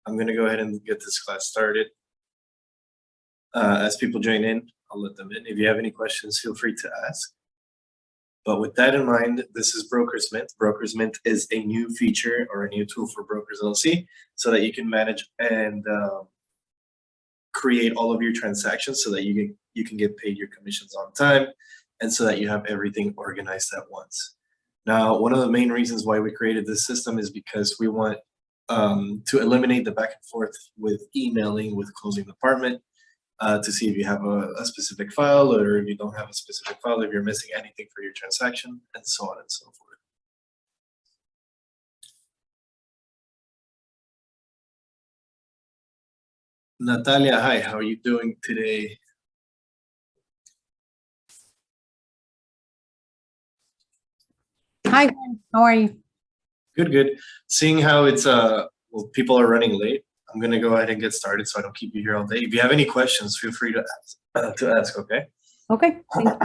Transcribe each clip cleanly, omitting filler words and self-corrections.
I'm going to go ahead and get this class started. As people join in, I'll let them in. If you have any questions, feel free to ask. But with that in mind, this is Brokermint. Brokermint is a new feature or a new tool for Brokers LLC so that you can manage and create all of your transactions so that you can get paid your commissions on time and so that you have everything organized at once. Now, one of the main reasons why we created this system is because we want to eliminate the back and forth with emailing with closing department to see if you have a specific file or if you don't have a specific file, if you're missing anything for your transaction, and so on and so forth. Natalia, hi, how are you doing today? Hi, how are you? Good, good. Seeing how it's well, people are running late, I'm gonna go ahead and get started so I don't keep you here all day. If you have any questions, feel free to ask, okay? Okay, thank you.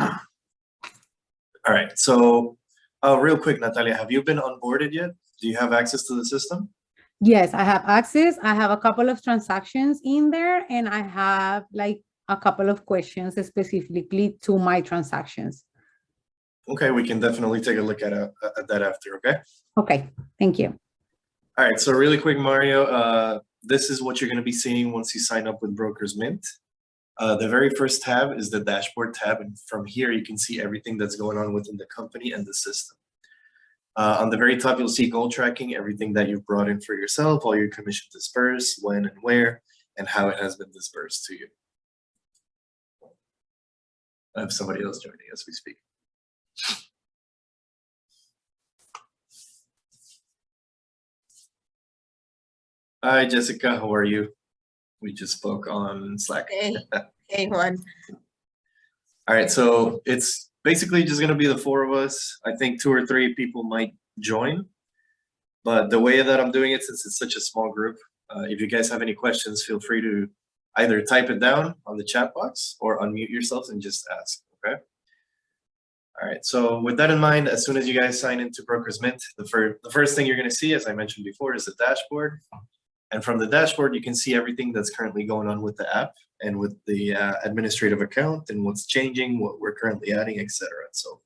All right, so real quick, Natalia, have you been onboarded yet? Do you have access to the system? Yes, I have access. I have a couple of transactions in there, and I have like a couple of questions specifically to my transactions. Okay, we can definitely take a look at that after, okay? Okay, thank you. All right, so really quick, Mario, this is what you're gonna be seeing once you sign up with Brokermint. The very first tab is the dashboard tab, and from here you can see everything that's going on within the company and the system. On the very top, you'll see goal tracking, everything that you've brought in for yourself, all your commission dispersed, when and where, and how it has been dispersed to you. I have somebody else joining as we speak. Hi, Jessica, how are you? We just spoke on Slack. Hey, Juan. All right, so it's basically just gonna be the four of us. I think 2 or 3 people might join, but the way that I'm doing it, since it's such a small group, if you guys have any questions, feel free to either type it down on the chat box or unmute yourselves and just ask, okay? All right, so with that in mind, as soon as you guys sign into Brokermint, the first thing you're gonna see, as I mentioned before, is the dashboard. And from the dashboard, you can see everything that's currently going on with the app and with the administrative account and what's changing, what we're currently adding, etc. and so forth.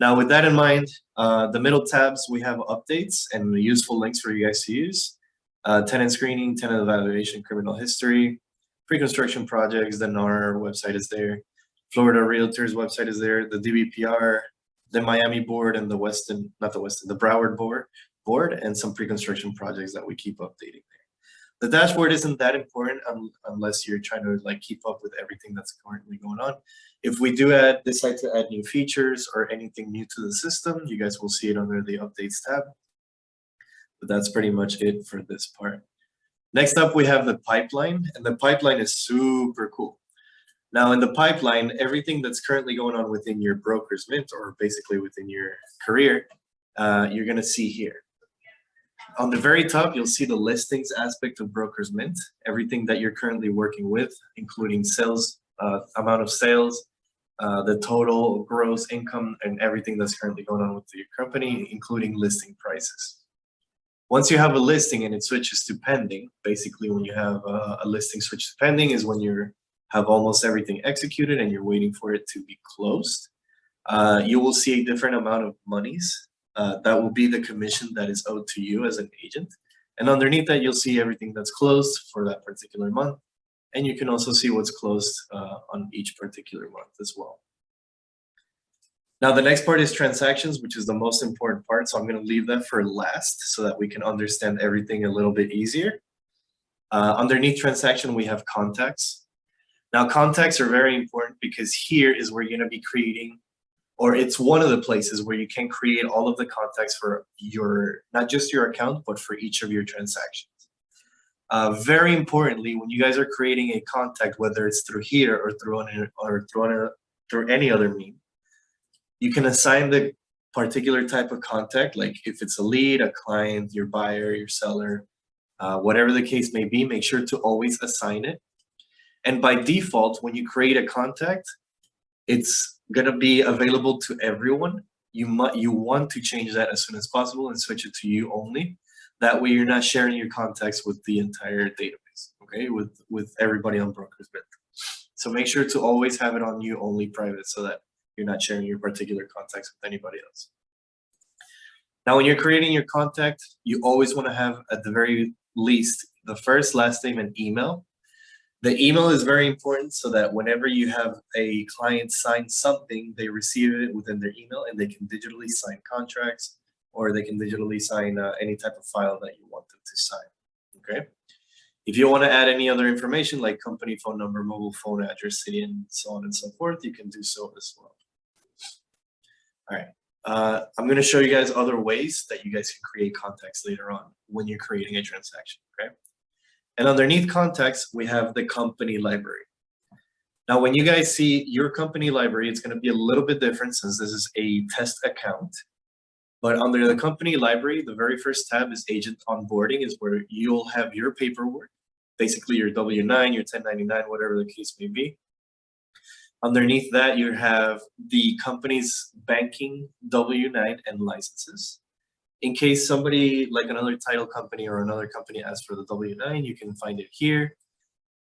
Now, with that in mind, the middle tabs, we have updates and useful links for you guys to use. Tenant screening, tenant evaluation, criminal history, pre-construction projects, the NAR website is there. Florida Realtors website is there, the DBPR, the Miami board, and the Broward board, and some pre-construction projects that we keep updating there. The dashboard isn't that important unless you're trying to like keep up with everything that's currently going on. If we do decide to add new features or anything new to the system, you guys will see it under the updates tab. But that's pretty much it for this part. Next up, we have the pipeline, and the pipeline is super cool. Now in the pipeline, everything that's currently going on within your Brokermint or basically within your career, you're gonna see here. On the very top, you'll see the listings aspect of Brokermint, everything that you're currently working with, including sales, amount of sales, the total gross income, and everything that's currently going on with your company, including listing prices. Once you have a listing and it switches to pending, basically when you have a listing switch to pending is when you have almost everything executed and you're waiting for it to be closed. You will see a different amount of monies. That will be the commission that is owed to you as an agent. And underneath that, you'll see everything that's closed for that particular month. And you can also see what's closed on each particular month as well. Now, the next part is transactions, which is the most important part. So I'm going to leave that for last so that we can understand everything a little bit easier. Underneath transaction, we have contacts. Now, contacts are very important because here is where you're going to be creating, or it's one of the places where you can create all of the contacts for your, not just your account, but for each of your transactions. Very importantly, when you guys are creating a contact, whether it's through here or through any other means, you can assign the particular type of contact, like if it's a lead, a client, your buyer, your seller, whatever the case may be, make sure to always assign it. And by default, when you create a contact, it's gonna be available to everyone. You want to change that as soon as possible and switch it to you only. That way you're not sharing your contacts with the entire database, okay, with everybody on Brokermint. So make sure to always have it on you only private so that you're not sharing your particular contacts with anybody else. Now, when you're creating your contact, you always want to have at the very least the first, last name, and email. The email is very important so that whenever you have a client sign something, they receive it within their email and they can digitally sign contracts or they can digitally sign any type of file that you want them to sign, okay? If you want to add any other information like company phone number, mobile phone address, city, and so on and so forth, you can do so as well. All right. I'm going to show you guys other ways that you guys can create contacts later on when you're creating a transaction, okay? And underneath contacts, we have the company library. Now, when you guys see your company library, it's going to be a little bit different since this is a test account. But under the company library, the very first tab is agent onboarding, is where you'll have your paperwork, basically your W-9, your 1099, whatever the case may be. Underneath that, you have the company's banking W-9 and licenses. In case somebody like another title company or another company asks for the W-9, you can find it here.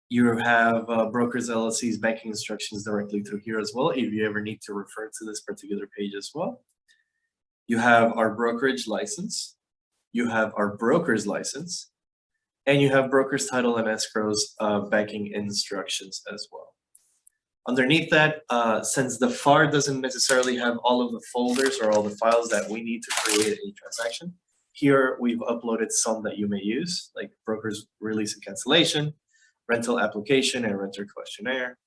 You have Brokers LLC's banking instructions directly through here as well, if you ever need to refer to this particular page as well. You have our brokerage license. You have our broker's license. And you have broker's title and escrow's banking instructions as well. Underneath that, since the FAR doesn't necessarily have all of the folders or all the files that we need to create a transaction, here we've uploaded some that you may use, like broker's release and cancellation, rental application and renter questionnaire,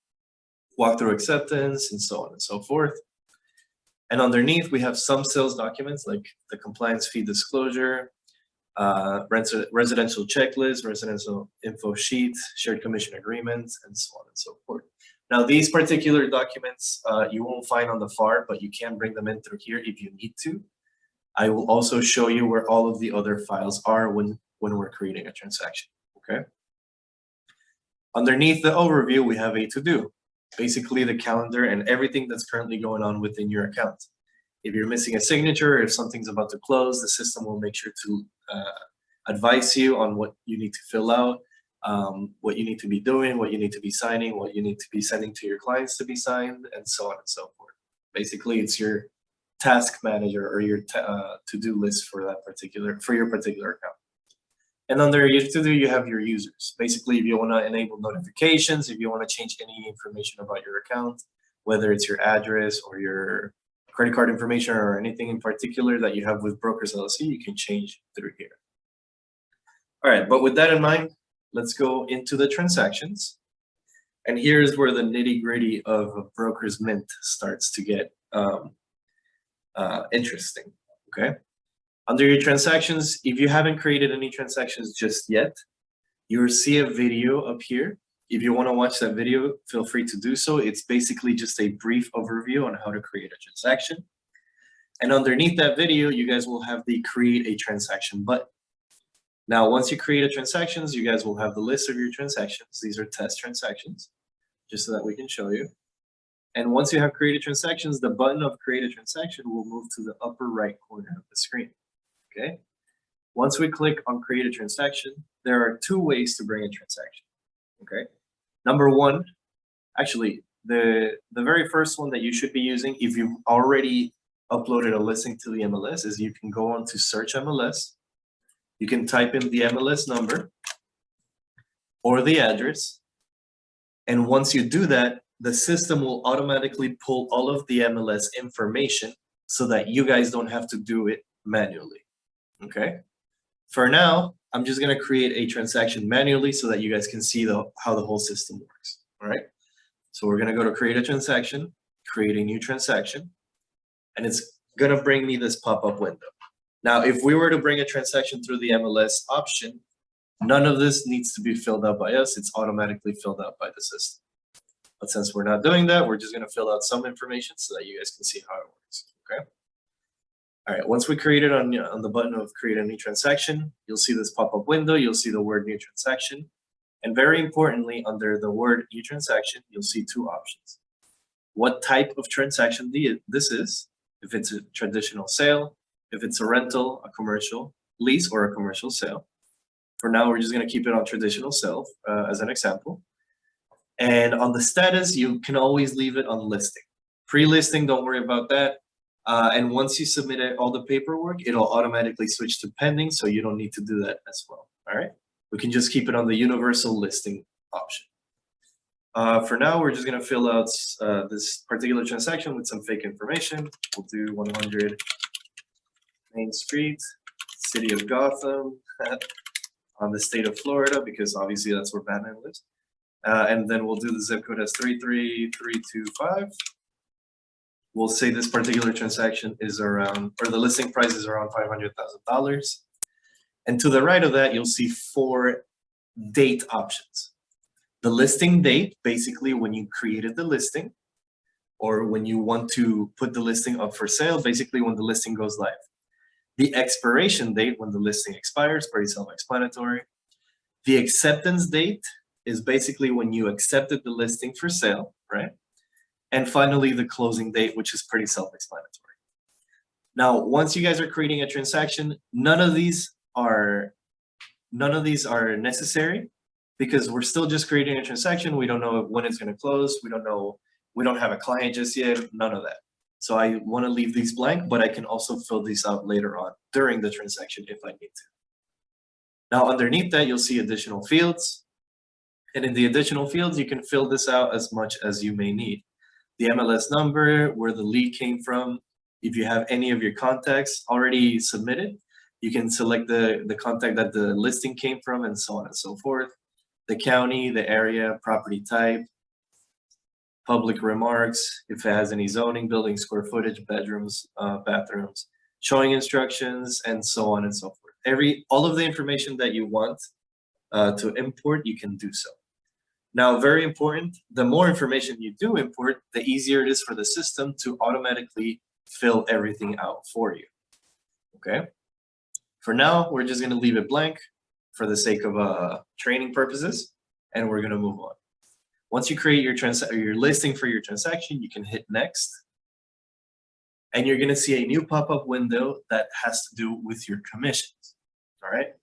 walkthrough acceptance, and so on and so forth. And underneath, we have some sales documents like the compliance fee disclosure, residential checklist, residential info sheet, shared commission agreements, and so on and so forth. Now, these particular documents you won't find on the FAR, but you can bring them in through here if you need to. I will also show you where all of the other files are when we're creating a transaction, okay? Underneath the overview, we have a to-do, basically the calendar and everything that's currently going on within your account. If you're missing a signature, or if something's about to close, the system will make sure to advise you on what you need to fill out, what you need to be doing, what you need to be signing, what you need to be sending to your clients to be signed, and so on and so forth. Basically, it's your task manager or your to-do list for your particular account. And under your to-do, you have your users. Basically, if you want to enable notifications, if you want to change any information about your account, whether it's your address or your credit card information or anything in particular that you have with Brokers LLC, you can change through here. All right, but with that in mind, let's go into the transactions. And here's where the nitty-gritty of Brokermint starts to get interesting, okay? Under your transactions, if you haven't created any transactions just yet, you will see a video up here. If you want to watch that video, feel free to do so. It's basically just a brief overview on how to create a transaction. And underneath that video, you guys will have the create a transaction button. Now, once you create a transactions, you guys will have the list of your transactions. These are test transactions, just so that we can show you. And once you have created transactions, the button of create a transaction will move to the upper right corner of the screen, okay? Once we click on create a transaction, there are two ways to bring a transaction, okay? Number one, actually, the very first one that you should be using, if you've already uploaded a listing to the MLS, is you can go on to search MLS. You can type in the MLS number or the address. And once you do that, the system will automatically pull all of the MLS information so that you guys don't have to do it manually, okay? For now, I'm just gonna create a transaction manually so that you guys can see how the whole system works, all right? So we're gonna go to create a transaction, create a new transaction, and it's gonna bring me this pop-up window. Now, if we were to bring a transaction through the MLS option, none of this needs to be filled out by us. It's automatically filled out by the system. But since we're not doing that, we're just going to fill out some information so that you guys can see how it works, okay? All right, once we create it on the button of create a new transaction, you'll see this pop-up window. You'll see the word new transaction. And very importantly, under the word new transaction, you'll see two options. What type of transaction this is, if it's a traditional sale, if it's a rental, a commercial, lease or a commercial sale. For now, we're just going to keep it on traditional sale as an example. And on the status, you can always leave it on listing. Pre-listing, don't worry about that. And once you submit all the paperwork, it'll automatically switch to pending, so you don't need to do that as well. All right, we can just keep it on the universal listing option. For now, we're just going to fill out this particular transaction with some fake information. We'll do 100 Main Street, City of Gotham, on the state of Florida, because obviously that's where Batman lives. And then we'll do the zip code as 33325. We'll say this particular transaction is around, or the listing price is around $500,000. And to the right of that, you'll see 4 date options. The listing date, basically when you created the listing, or when you want to put the listing up for sale, basically when the listing goes live. The expiration date, when the listing expires, pretty self-explanatory. The acceptance date is basically when you accepted the listing for sale, right? And finally, the closing date, which is pretty self-explanatory. Now, once you guys are creating a transaction, none of these are necessary, because we're still just creating a transaction. We don't know when it's going to close. We don't have a client just yet, none of that. So I want to leave these blank, but I can also fill these out later on during the transaction if I need to. Now, underneath that, you'll see additional fields. And in the additional fields, you can fill this out as much as you may need. The MLS number, where the lead came from. If you have any of your contacts already submitted, you can select the contact that the listing came from, and so on and so forth. The county, the area, property type, public remarks, if it has any zoning, building square footage, bedrooms, bathrooms, showing instructions, and so on and so forth. All of the information that you want to import, you can do so. Now, very important, the more information you do import, the easier it is for the system to automatically fill everything out for you, okay? For now, we're just gonna leave it blank for the sake of training purposes, and we're gonna move on. Once you create your listing for your transaction, you can hit next, and you're gonna see a new pop-up window that has to do with your commissions, all right?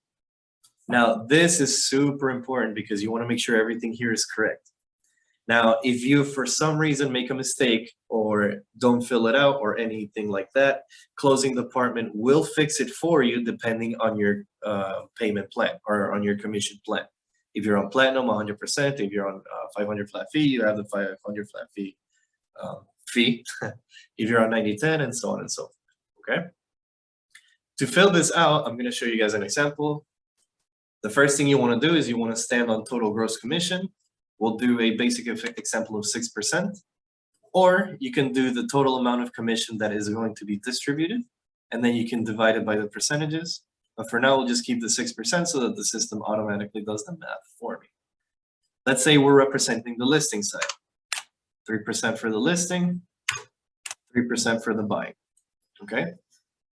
Now, this is super important because you wanna make sure everything here is correct. Now, if you, for some reason, make a mistake or don't fill it out or anything like that, closing department will fix it for you depending on your payment plan or on your commission plan. If you're on platinum, 100%. If you're on 500 flat fee, you have the 500 flat fee if you're on 90/10, and so on and so forth, okay? To fill this out, I'm gonna show you guys an example. The first thing you wanna do is you wanna stand on total gross commission. We'll do a basic example of 6%, or you can do the total amount of commission that is going to be distributed, and then you can divide it by the percentages. But for now, we'll just keep the 6% so that the system automatically does the math for me. Let's say we're representing the listing side. 3% for the listing, 3% for the buying, okay?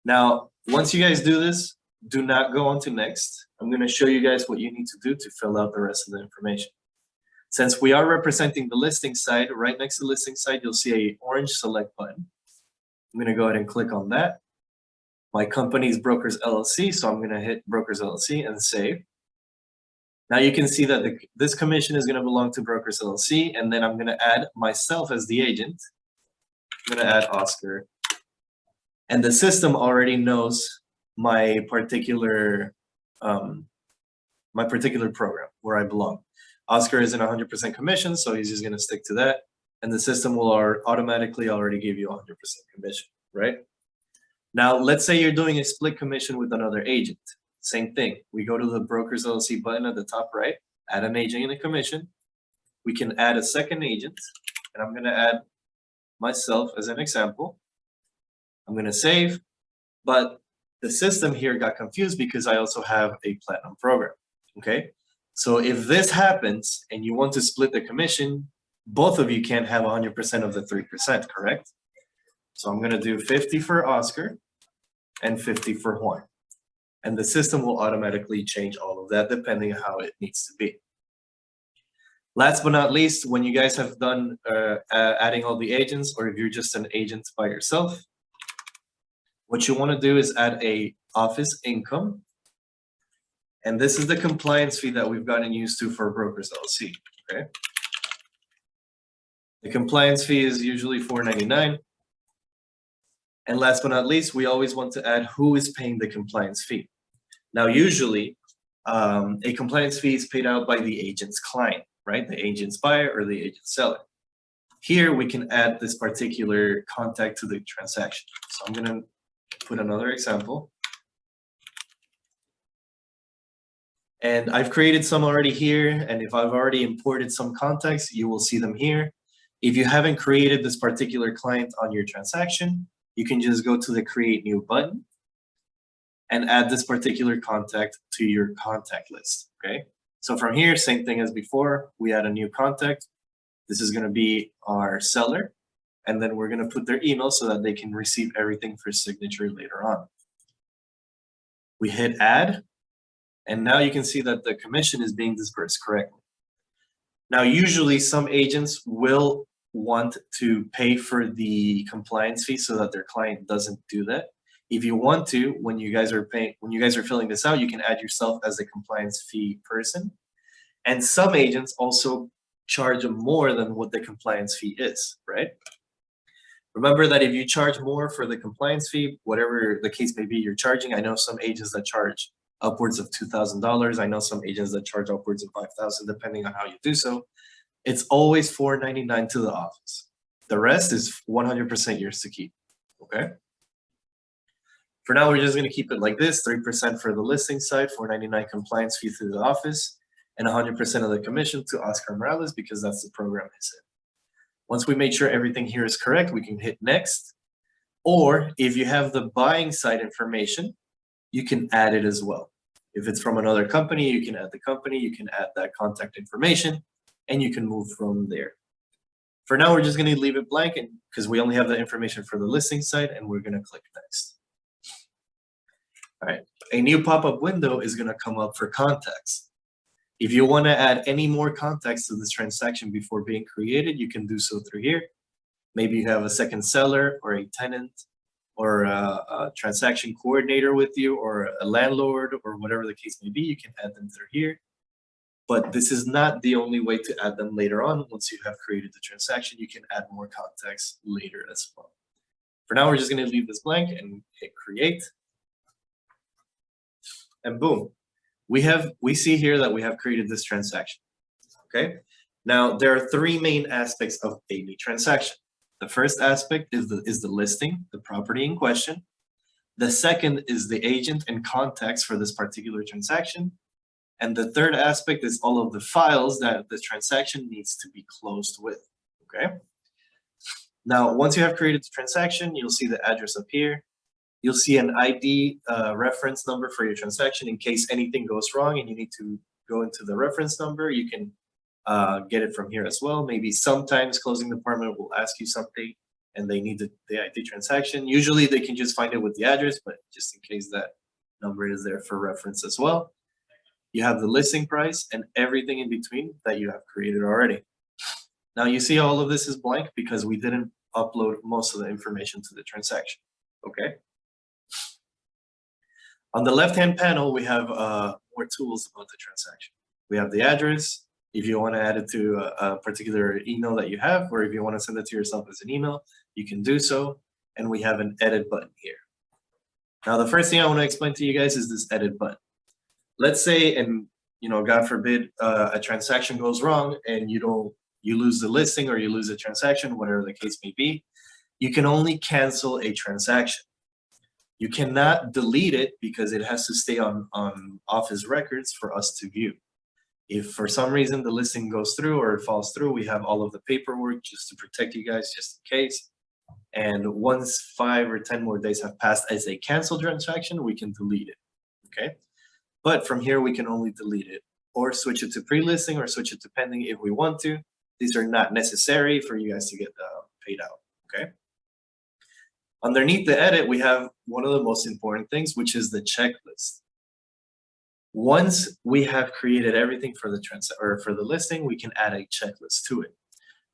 Now, once you guys do this, do not go on to next. I'm gonna show you guys what you need to do to fill out the rest of the information. Since we are representing the listing side, right next to the listing side, you'll see an orange select button. I'm gonna go ahead and click on that. My company is Brokers LLC, so I'm gonna hit Brokers LLC and save. Now you can see that this commission is gonna belong to Brokers LLC, and then I'm gonna add myself as the agent. I'm gonna add Oscar. And the system already knows my particular program, where I belong. Oscar isn't 100% commission, so he's just gonna stick to that. And the system will automatically already give you 100% commission, right? Now, let's say you're doing a split commission with another agent. Same thing. We go to the Brokers LLC button at the top right, add an agent and a commission. We can add a second agent, and I'm gonna add myself as an example. I'm gonna save, but the system here got confused because I also have a platinum program, okay? So if this happens and you want to split the commission, both of you can't have 100% of the 3%, correct? So I'm gonna do 50 for Oscar and 50 for Juan. And the system will automatically change all of that depending on how it needs to be. Last but not least, when you guys have done adding all the agents, or if you're just an agent by yourself, what you want to do is add a office income And this is the compliance fee that we've gotten used to for Brokers LLC, okay? The compliance fee is usually $4.99. And last but not least, we always want to add who is paying the compliance fee. Now, usually, a compliance fee is paid out by the agent's client, right? The agent's buyer or the agent's seller. Here, we can add this particular contact to the transaction. So I'm gonna put another example. And I've created some already here. And if I've already imported some contacts, you will see them here. If you haven't created this particular client on your transaction, you can just go to the Create New button and add this particular contact to your contact list, okay? So from here, same thing as before, we add a new contact. This is gonna be our seller, and then we're gonna put their email so that they can receive everything for signature later on. We hit add, and now you can see that the commission is being dispersed correctly. Now, usually some agents will want to pay for the compliance fee so that their client doesn't do that. If you want to, when you guys are filling this out, you can add yourself as a compliance fee person. And some agents also charge more than what the compliance fee is, right? Remember that if you charge more for the compliance fee, whatever the case may be you're charging, I know some agents that charge upwards of $2,000. I know some agents that charge upwards of $5,000, depending on how you do so. It's always $4.99 to the office. The rest is 100% yours to keep, okay? For now, we're just gonna keep it like this, 3% for the listing side, $4.99 compliance fee through the office, and 100% of the commission to Oscar Morales because that's the program he's in. Once we make sure everything here is correct, we can hit next. Or if you have the buying side information, you can add it as well. If it's from another company, you can add the company, you can add that contact information, and you can move from there. For now, we're just gonna leave it blank because we only have the information for the listing side, and we're gonna click next. All right, a new pop-up window is gonna come up for contacts. If you wanna add any more contacts to this transaction before being created, you can do so through here. Maybe you have a second seller or a tenant or a transaction coordinator with you or a landlord or whatever the case may be, you can add them through here. But this is not the only way to add them later on. Once you have created the transaction, you can add more contacts later as well. For now, we're just gonna leave this blank and hit create. And boom, we see here that we have created this transaction, okay? Now, there are three main aspects of a new transaction. The first aspect is the listing, the property in question. The second is the agent and contacts for this particular transaction. And the third aspect is all of the files that the transaction needs to be closed with, okay? Now, once you have created the transaction, you'll see the address up here. You'll see an ID reference number for your transaction in case anything goes wrong and you need to go into the reference number. You can get it from here as well. Maybe sometimes closing department will ask you something and they need the ID transaction. Usually they can just find it with the address, but just in case that number is there for reference as well. You have the listing price and everything in between that you have created already. Now you see all of this is blank because we didn't upload most of the information to the transaction, okay? On the left-hand panel, we have more tools about the transaction. We have the address. If you want to add it to a particular email that you have, or if you want to send it to yourself as an email, you can do so. And we have an edit button here. Now, the first thing I want to explain to you guys is this edit button. Let's say, and God forbid, a transaction goes wrong and you lose the listing or you lose the transaction, whatever the case may be. You can only cancel a transaction. You cannot delete it because it has to stay on office records for us to view. If for some reason the listing goes through or it falls through, we have all of the paperwork just to protect you guys just in case. And once 5 or 10 more days have passed as a canceled transaction, we can delete it, okay? But from here, we can only delete it or switch it to pre-listing or switch it to pending if we want to. These are not necessary for you guys to get paid out, okay? Underneath the edit, we have one of the most important things, which is the checklist. Once we have created everything for the listing, we can add a checklist to it.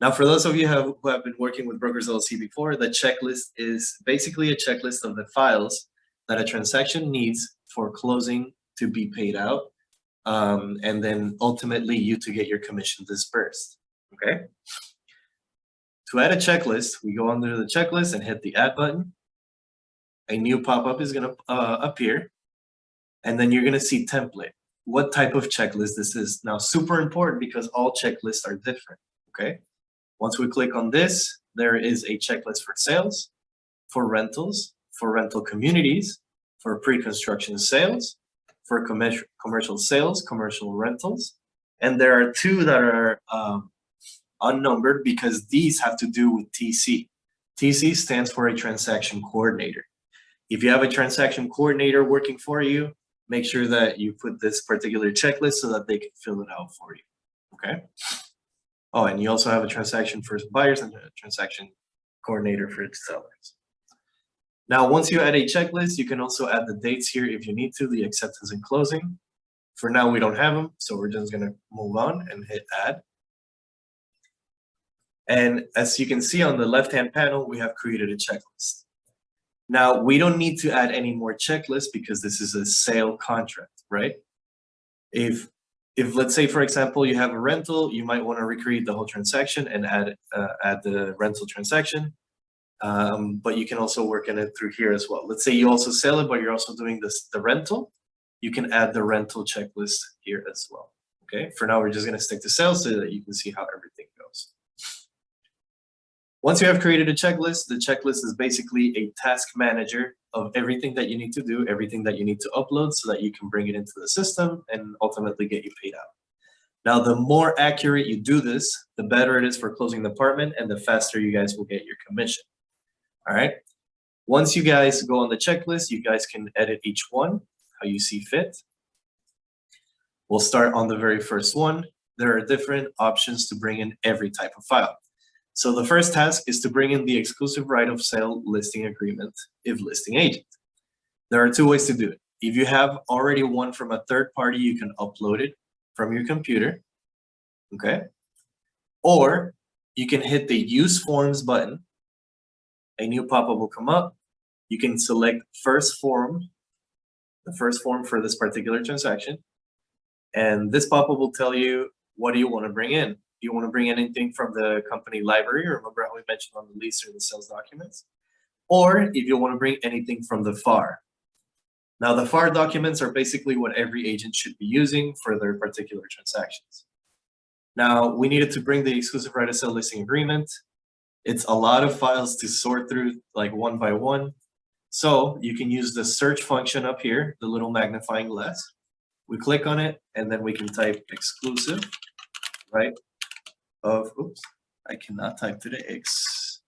Now, for those of you who have been working with Brokers LLC before, the checklist is basically a checklist of the files that a transaction needs for closing to be paid out and then ultimately you to get your commission dispersed, okay? To add a checklist, we go under the checklist and hit the add button. A new pop-up is gonna appear, and then you're gonna see template. What type of checklist this is. Now, super important because all checklists are different, okay? Once we click on this, there is a checklist for sales, for rentals, for rental communities, for pre-construction sales, for commercial sales, commercial rentals, and there are two that are unnumbered because these have to do with TC. TC stands for a transaction coordinator. If you have a transaction coordinator working for you, make sure that you put this particular checklist so that they can fill it out for you, okay? Oh, and you also have a transaction for buyers and a transaction coordinator for sellers. Now, once you add a checklist, you can also add the dates here if you need to, the acceptance and closing. For now, we don't have them, so we're just gonna move on and hit add. And as you can see on the left-hand panel, we have created a checklist. Now, we don't need to add any more checklists because this is a sale contract, right? If let's say, for example, you have a rental, you might want to recreate the whole transaction and add the rental transaction. But you can also work in it through here as well. Let's say you also sell it, but you're also doing the rental. You can add the rental checklist here as well. Okay. For now, we're just going to stick to sales so that you can see how everything goes. Once you have created a checklist, the checklist is basically a task manager of everything that you need to do, everything that you need to upload so that you can bring it into the system and ultimately get you paid out. Now, the more accurate you do this, the better it is for closing the apartment and the faster you guys will get your commission. All right. Once you guys go on the checklist, you guys can edit each one how you see fit. We'll start on the very first one. There are different options to bring in every type of file. So the first task is to bring in the exclusive right of sale listing agreement if listing agent. There are two ways to do it. If you have already one from a third party, you can upload it from your computer, okay? Or you can hit the use forms button. A new pop-up will come up. You can select first form, the first form for this particular transaction. And this pop-up will tell you, what do you want to bring in? Do you want to bring anything from the company library? Remember how we mentioned on the lease or the sales documents? Or if you want to bring anything from the FAR. Now, the FAR documents are basically what every agent should be using for their particular transactions. Now, we needed to bring the exclusive right of sale listing agreement. It's a lot of files to sort through, like one by one. So you can use the search function up here, the little magnifying glass. We click on it, and then we can type exclusive right of, oops, I cannot type today, exclusive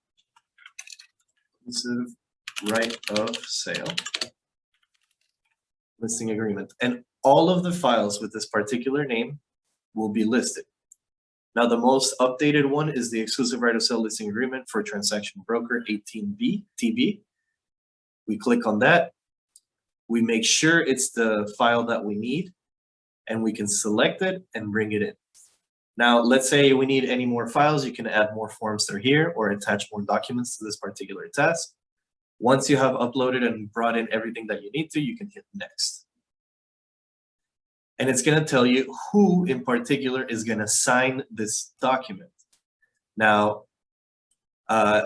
right of sale listing agreement. And all of the files with this particular name will be listed. Now, the most updated one is the exclusive right of sale listing agreement for transaction broker 18B TB. We click on that. We make sure it's the file that we need, and we can select it and bring it in. Now, let's say we need any more files. You can add more forms through here or attach more documents to this particular task. Once you have uploaded and brought in everything that you need to, you can hit next. And it's going to tell you who in particular is going to sign this document. Now,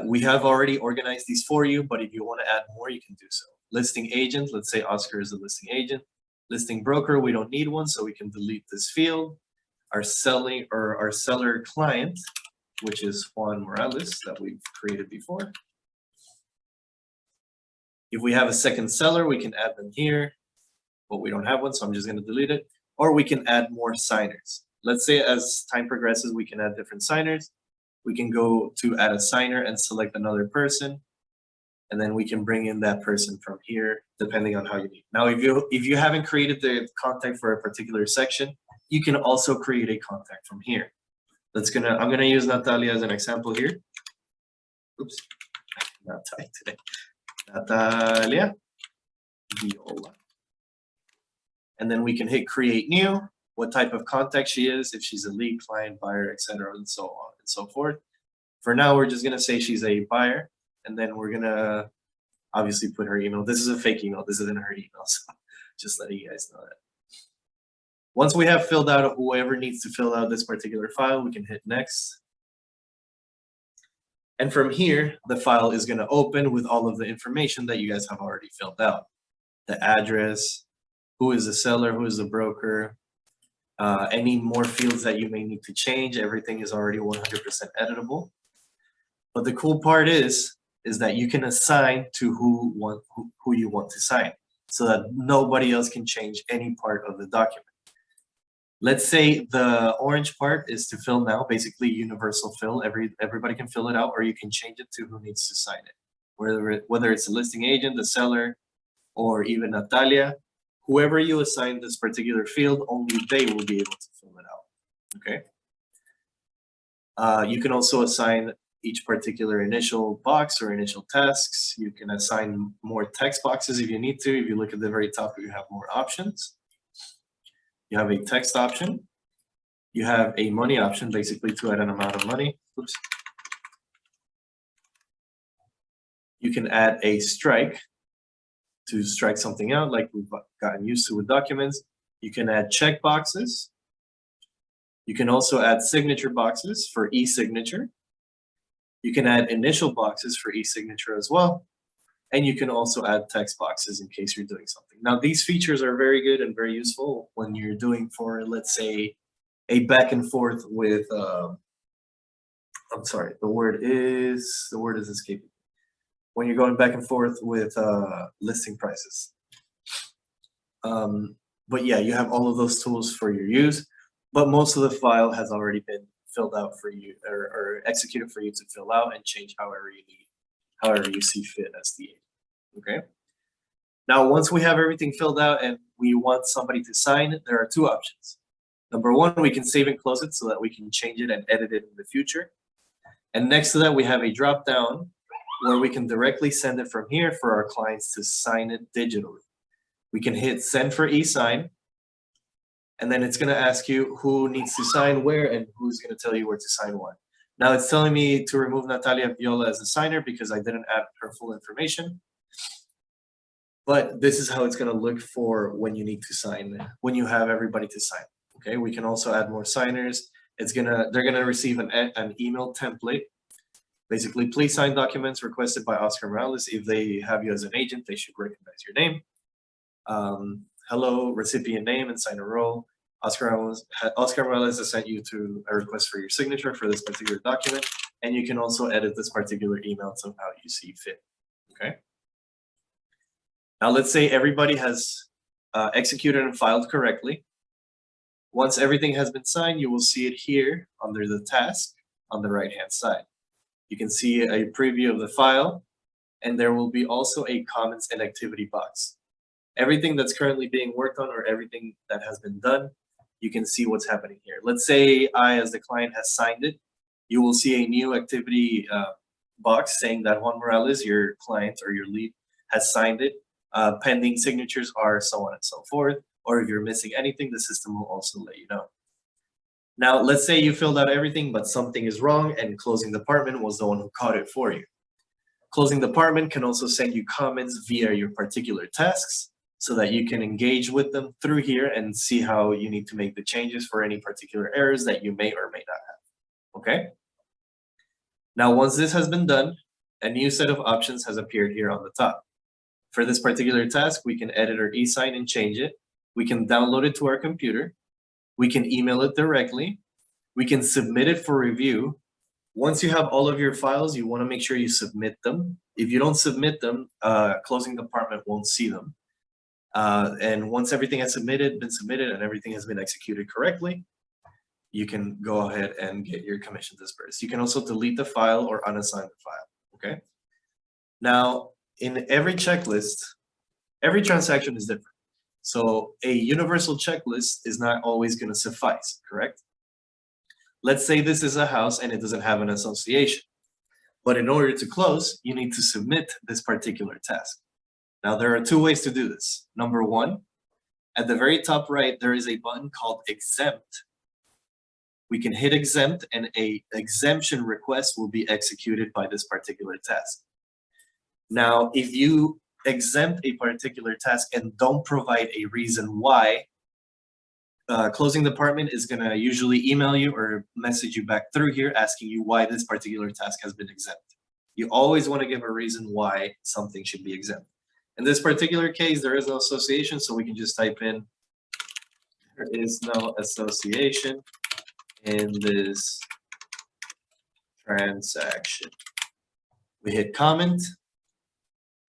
we have already organized these for you, but if you want to add more, you can do so. Listing agent, let's say Oscar is a listing agent. Listing broker, we don't need one, so we can delete this field. Our seller client, which is Juan Morales that we've created before. If we have a second seller, we can add them here, but we don't have one, so I'm just going to delete it. Or we can add more signers. Let's say as time progresses, we can add different signers. We can go to add a signer and select another person, and then we can bring in that person from here, depending on how you need. Now, if you haven't created the contact for a particular section, you can also create a contact from here. I'm gonna use Natalia as an example here. Oops, not type today. Natalia Viola. And then we can hit create new, what type of contact she is, if she's a lead, client, buyer, etc., and so on and so forth. For now, we're just gonna say she's a buyer, and then we're gonna obviously put her email. This is a fake email. This isn't her email, so just letting you guys know that. Once we have filled out whoever needs to fill out this particular file, we can hit next. And from here, the file is going to open with all of the information that you guys have already filled out. The address, who is the seller, who is the broker, any more fields that you may need to change. Everything is already 100% editable. But the cool part is that you can assign to who you want to sign, so that nobody else can change any part of the document. Let's say the orange part is to fill now, basically universal fill. Everybody can fill it out, or you can change it to who needs to sign it. Whether it's a listing agent, the seller, or even Natalia, whoever you assign this particular field, only they will be able to fill it out, okay? You can also assign each particular initial box or initial tasks. You can assign more text boxes if you need to. If you look at the very top, you have more options. You have a text option. You have a money option, basically to add an amount of money. Oops. You can add a strike to strike something out, like we've gotten used to with documents. You can add check boxes. You can also add signature boxes for e-signature. You can add initial boxes for e-signature as well. And you can also add text boxes in case you're doing something. Now, these features are very good and very useful when you're doing for, let's say, a back and forth with, I'm sorry, the word is escaping. When you're going back and forth with listing prices. But yeah, you have all of those tools for your use, but most of the file has already been filled out for you or executed for you to fill out and change however you need, however you see fit as the agent. Okay. Now, once we have everything filled out and we want somebody to sign it, there are two options. Number one, we can save and close it so that we can change it and edit it in the future. And next to that, we have a drop down where we can directly send it from here for our clients to sign it digitally. We can hit send for e-sign, and then it's going to ask you who needs to sign where and who's going to tell you where to sign what. Now it's telling me to remove Natalia Viola as a signer because I didn't add her full information. But this is how it's going to look for when you need to sign, when you have everybody to sign. Okay, we can also add more signers. They're gonna receive an email template. Basically, please sign documents requested by Oscar Morales. If they have you as an agent, they should recognize your name. Hello, recipient name and signer role. Oscar Morales has sent you to a request for your signature for this particular document, and you can also edit this particular email somehow you see fit. Okay. Now, let's say everybody has executed and filed correctly. Once everything has been signed, you will see it here under the task on the right-hand side. You can see a preview of the file, and there will be also a comments and activity box. Everything that's currently being worked on or everything that has been done, you can see what's happening here. Let's say I, as the client, has signed it. You will see a new activity box saying that Juan Morales, your client or your lead, has signed it. Pending signatures are so on and so forth. Or if you're missing anything, the system will also let you know. Now, let's say you filled out everything, but something is wrong and closing department was the one who caught it for you. Closing department can also send you comments via your particular tasks so that you can engage with them through here and see how you need to make the changes for any particular errors that you may or may not have. Okay? Now, once this has been done, a new set of options has appeared here on the top. For this particular task, we can edit or e-sign and change it. We can download it to our computer. We can email it directly. We can submit it for review. Once you have all of your files, you want to make sure you submit them. If you don't submit them, closing department won't see them. And once everything has been submitted and everything has been executed correctly, you can go ahead and get your commission dispersed. You can also delete the file or unassign the file, okay? Now, in every checklist, every transaction is different. So a universal checklist is not always going to suffice, correct? Let's say this is a house and it doesn't have an association. But in order to close, you need to submit this particular task. Now, there are two ways to do this. Number one, at the very top right, there is a button called exempt. We can hit exempt and a exemption request will be executed by this particular task. Now, if you exempt a particular task and don't provide a reason why, closing department is going to usually email you or message you back through here asking you why this particular task has been exempt. You always want to give a reason why something should be exempt. In this particular case, there is no association, so we can just type in, there is no association in this transaction. We hit comment,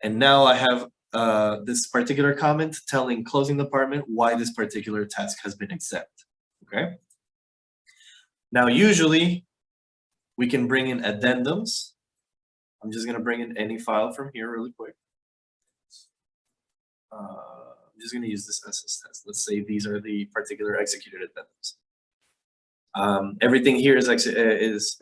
and now I have this particular comment telling closing department why this particular task has been exempt, okay? Now, usually, we can bring in addendums. I'm just gonna bring in any file from here really quick. I'm just gonna use this SS test. Let's say these are the particular executed addendums. Everything here is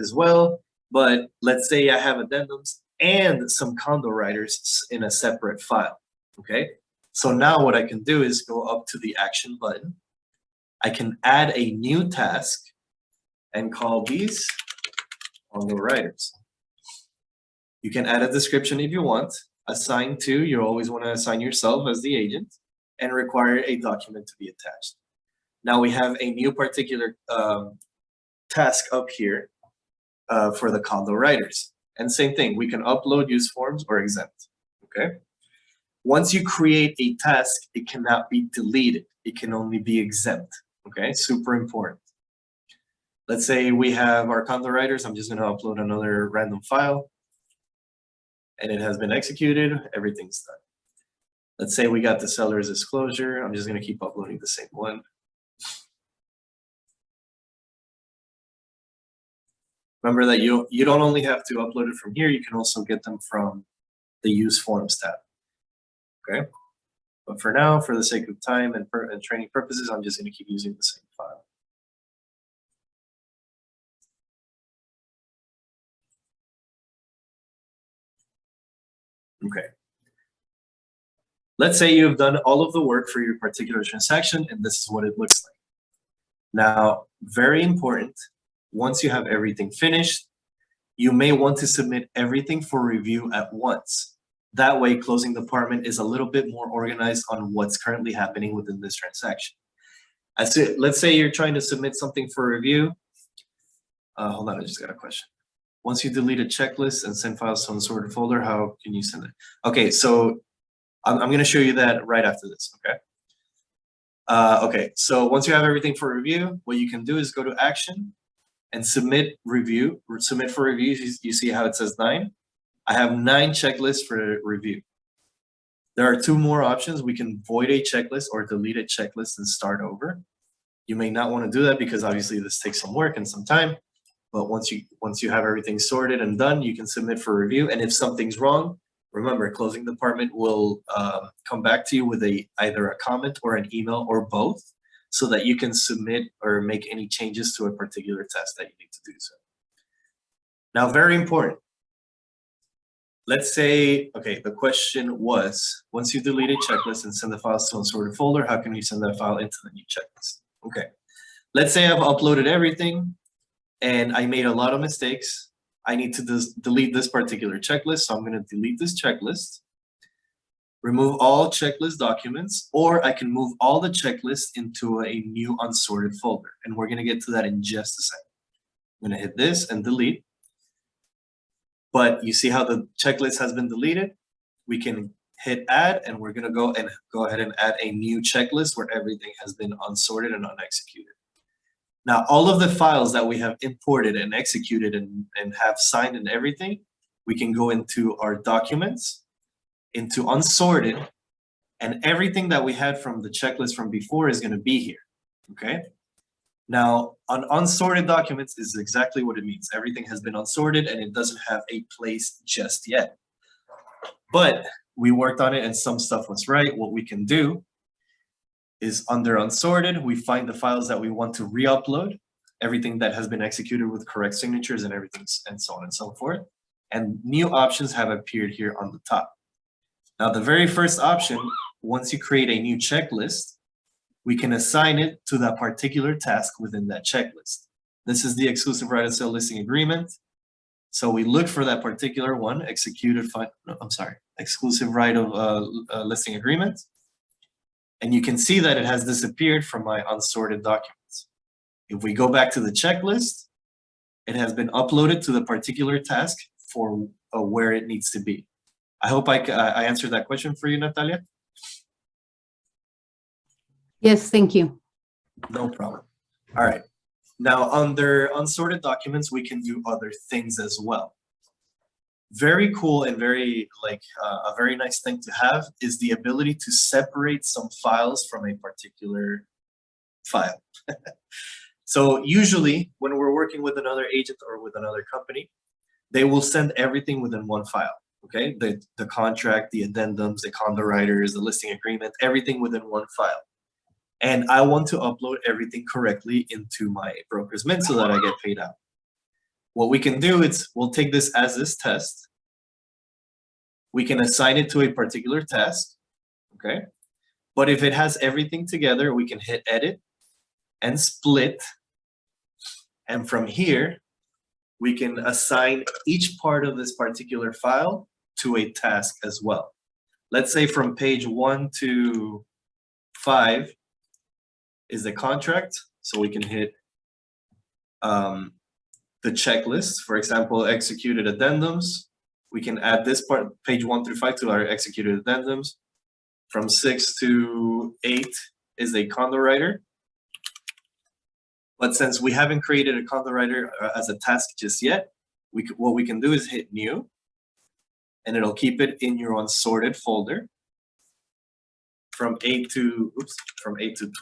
as well, but let's say I have addendums and some condo writers in a separate file, okay? So now what I can do is go up to the action button. I can add a new task and call these condo writers. You can add a description if you want. Assign to, you always want to assign yourself as the agent, and require a document to be attached. Now we have a new particular task up here for the condo writers. And same thing, we can upload, use forms, or exempt, okay? Once you create a task, it cannot be deleted. It can only be exempt, okay? Super important. Let's say we have our condo writers. I'm just gonna upload another random file, and it has been executed, everything's done. Let's say we got the seller's disclosure. I'm just gonna keep uploading the same one. Remember that you don't only have to upload it from here, you can also get them from the use forms tab, okay? But for now, for the sake of time and training purposes, I'm just gonna keep using the same file. Okay. Let's say you've done all of the work for your particular transaction, and this is what it looks like. Now, very important, once you have everything finished, you may want to submit everything for review at once. That way, closing department is a little bit more organized on what's currently happening within this transaction. Let's say you're trying to submit something for review. Hold on, I just got a question. Once you delete a checklist and send files to unsorted folder, how can you send it? Okay, so I'm going to show you that right after this, okay? Okay, so once you have everything for review, what you can do is go to action and submit review, or submit for review. You see how it says 9? I have 9 checklists for review. There are 2 more options. We can void a checklist or delete a checklist and start over. You may not want to do that because obviously this takes some work and some time. But once you have everything sorted and done, you can submit for review. And if something's wrong, remember, closing department will come back to you with either a comment or an email or both, so that you can submit or make any changes to a particular test that you need to do so. Now, very important. Let's say, okay, the question was, once you delete a checklist and send the files to unsorted folder, how can you send that file into the new checklist? Okay, let's say I've uploaded everything and I made a lot of mistakes. I need to delete this particular checklist, so I'm going to delete this checklist, remove all checklist documents, or I can move all the checklists into a new unsorted folder, and we're going to get to that in just a second. I'm going to hit this and delete. But you see how the checklist has been deleted? We can hit add, and we're going to go ahead and add a new checklist where everything has been unsorted and unexecuted. Now, all of the files that we have imported and executed and have signed and everything, we can go into our documents, into unsorted, and everything that we had from the checklist from before is going to be here, okay? Now, on unsorted documents is exactly what it means. Everything has been unsorted and it doesn't have a place just yet. But we worked on it and some stuff was right. What we can do is under unsorted, we find the files that we want to re-upload, everything that has been executed with correct signatures and everything, and so on and so forth. And new options have appeared here on the top. Now, the very first option, once you create a new checklist, we can assign it to that particular task within that checklist. This is the exclusive right of sale listing agreement. So we look for that particular one, exclusive right of listing agreement. And you can see that it has disappeared from my unsorted documents. If we go back to the checklist, it has been uploaded to the particular task for where it needs to be. I hope I answered that question for you, Natalia. Yes, thank you. No problem. All right. Now, under unsorted documents, we can do other things as well. Very cool and very a very nice thing to have is the ability to separate some files from a particular file. So usually when we're working with another agent or with another company, they will send everything within one file. Okay, the contract, the addendums, the condo writers, the listing agreement, everything within one file. And I want to upload everything correctly into my Brokermint so that I get paid out. What we can do is we'll take this as this test. We can assign it to a particular task, okay? But if it has everything together, we can hit edit and split. And from here, we can assign each part of this particular file to a task as well. Let's say from page 1 to 5 is the contract. So we can hit the checklist, for example, executed addendums. We can add this part, page 1 through 5, to our executed addendums. From 6 to 8 is a condo writer. But since we haven't created a condo writer as a task just yet, what we can do is hit new, and it'll keep it in your unsorted folder. From 8 to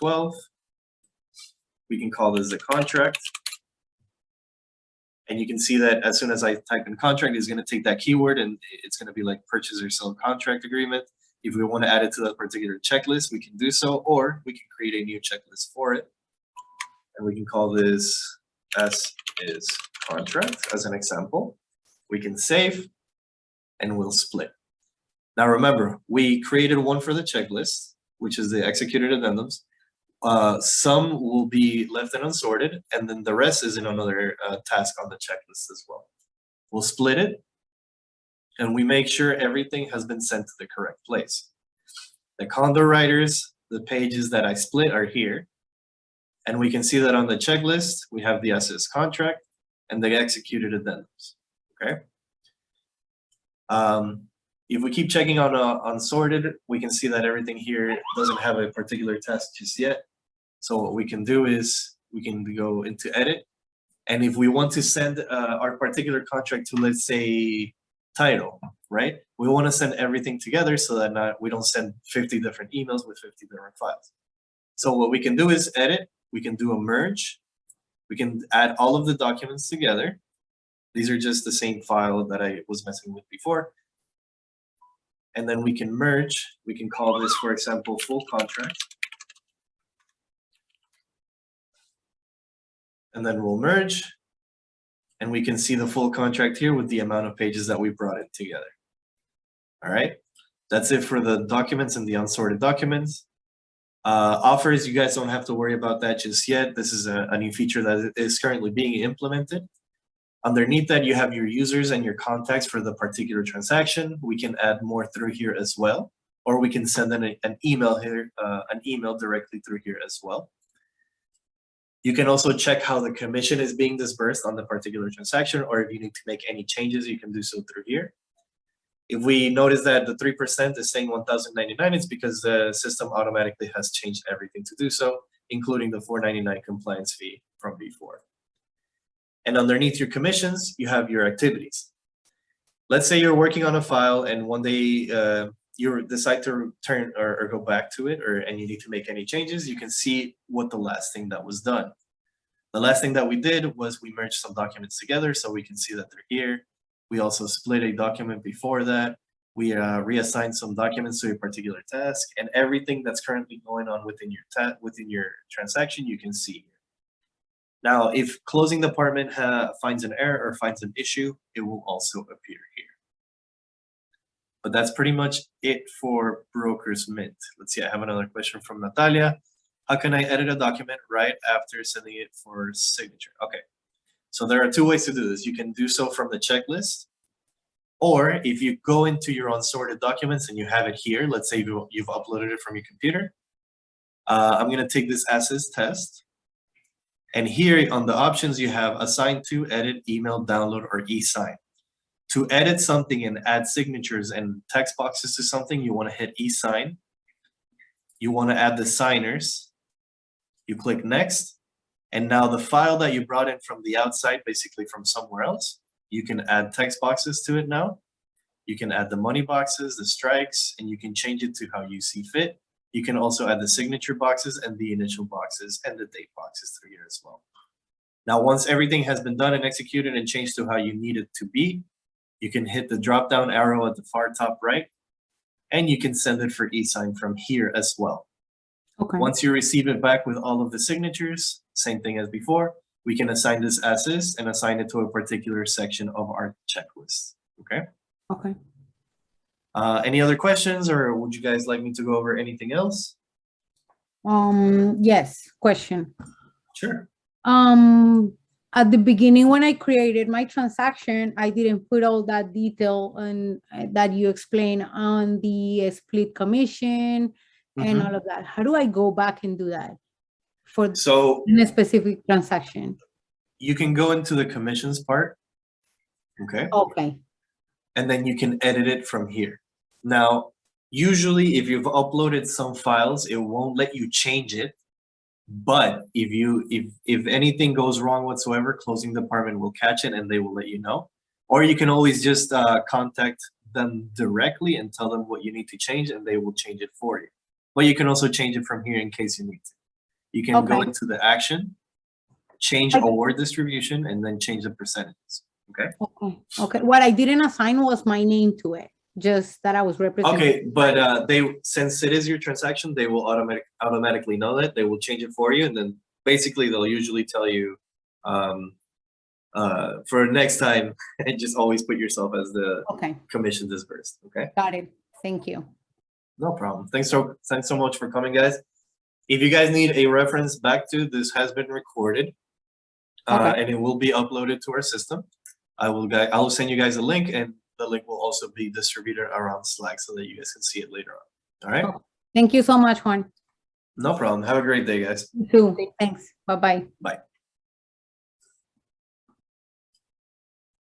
12, we can call this the contract. And you can see that as soon as I type in contract, it's going to take that keyword and it's going to be like purchase or sell contract agreement. If we want to add it to that particular checklist, we can do so, or we can create a new checklist for it. And we can call this as is contract as an example. We can save and we'll split. Now remember, we created one for the checklist, which is the executed addendums. Some will be left and unsorted, and then the rest is in another task on the checklist as well. We'll split it, and we make sure everything has been sent to the correct place. The condo writers, the pages that I split are here, and we can see that on the checklist, we have the as-is contract and the executed addendums, okay? If we keep checking on unsorted, we can see that everything here doesn't have a particular task just yet. So what we can do is we can go into edit. And if we want to send our particular contract to, let's say, title, right? We want to send everything together so that we don't send 50 different emails with 50 different files. So what we can do is edit. We can do a merge. We can add all of the documents together. These are just the same file that I was messing with before. And then we can merge. We can call this, for example, full contract. And then we'll merge. And we can see the full contract here with the amount of pages that we brought it together. All right. That's it for the documents and the unsorted documents. Offers, you guys don't have to worry about that just yet. This is a new feature that is currently being implemented. Underneath that, you have your users and your contacts for the particular transaction. We can add more through here as well, or we can send an email here, an email directly through here as well. You can also check how the commission is being disbursed on the particular transaction, or if you need to make any changes, you can do so through here. If we notice that the 3% is saying $1,099, it's because the system automatically has changed everything to do so, including the $4.99 compliance fee from before. And underneath your commissions, you have your activities. Let's say you're working on a file and one day you decide to return or go back to it, and you need to make any changes. You can see what the last thing that was done. The last thing that we did was we merged some documents together, so we can see that they're here. We also split a document before that. We reassigned some documents to a particular task, and everything that's currently going on within your transaction, you can see here. Now, if closing department finds an error or finds an issue, it will also appear here. But that's pretty much it for Brokermint. Let's see, I have another question from Natalia. How can I edit a document right after sending it for signature? Okay, so there are two ways to do this. You can do so from the checklist, or if you go into your unsorted documents and you have it here, let's say you've uploaded it from your computer, I'm gonna take this assets test. And here on the options, you have assign to, edit, email, download, or e-sign. To edit something and add signatures and text boxes to something, you wanna hit e-sign. You wanna add the signers. You click next. And now the file that you brought in from the outside, basically from somewhere else, you can add text boxes to it now. You can add the money boxes, the strikes, and you can change it to how you see fit. You can also add the signature boxes and the initial boxes and the date boxes through here as well. Now, once everything has been done and executed and changed to how you need it to be, you can hit the drop down arrow at the far top right, and you can send it for e-sign from here as well. Okay. Once you receive it back with all of the signatures, same thing as before, we can assign this as is and assign it to a particular section of our checklist, okay? Okay. Any other questions, or would you guys like me to go over anything else? Yes, question. Sure. At the beginning, when I created my transaction, I didn't put all that detail and that you explained on the split commission and all of that. How do I go back and do that for So in a specific transaction? you can go into the commissions part, okay? Okay. And then you can edit it from here. Now, usually if you've uploaded some files, it won't let you change it. But if anything goes wrong whatsoever, closing department will catch it and they will let you know. Or you can always just contact them directly and tell them what you need to change and they will change it for you. But you can also change it from here in case you need to. You can go Okay. into the action, change award distribution, and then change the percentages, okay? Okay. Okay. What I didn't assign was my name to it, just that I was representing. Okay, but since it is your transaction, they will automatically know that. They will change it for you, and then basically they'll usually tell you for next time, just always put yourself as the Okay. commission disbursed. Okay, Got it. Thank you. no problem. Thanks so much for coming, guys. If you guys need a reference back to, this has been recorded, and it will be uploaded to our system. I will send you guys a link, and the link will also be distributed around Slack so that you guys can see it later on. All right. Thank you so much, Juan. No problem. Have a great day, guys. You too. Thanks. Bye-bye. Bye.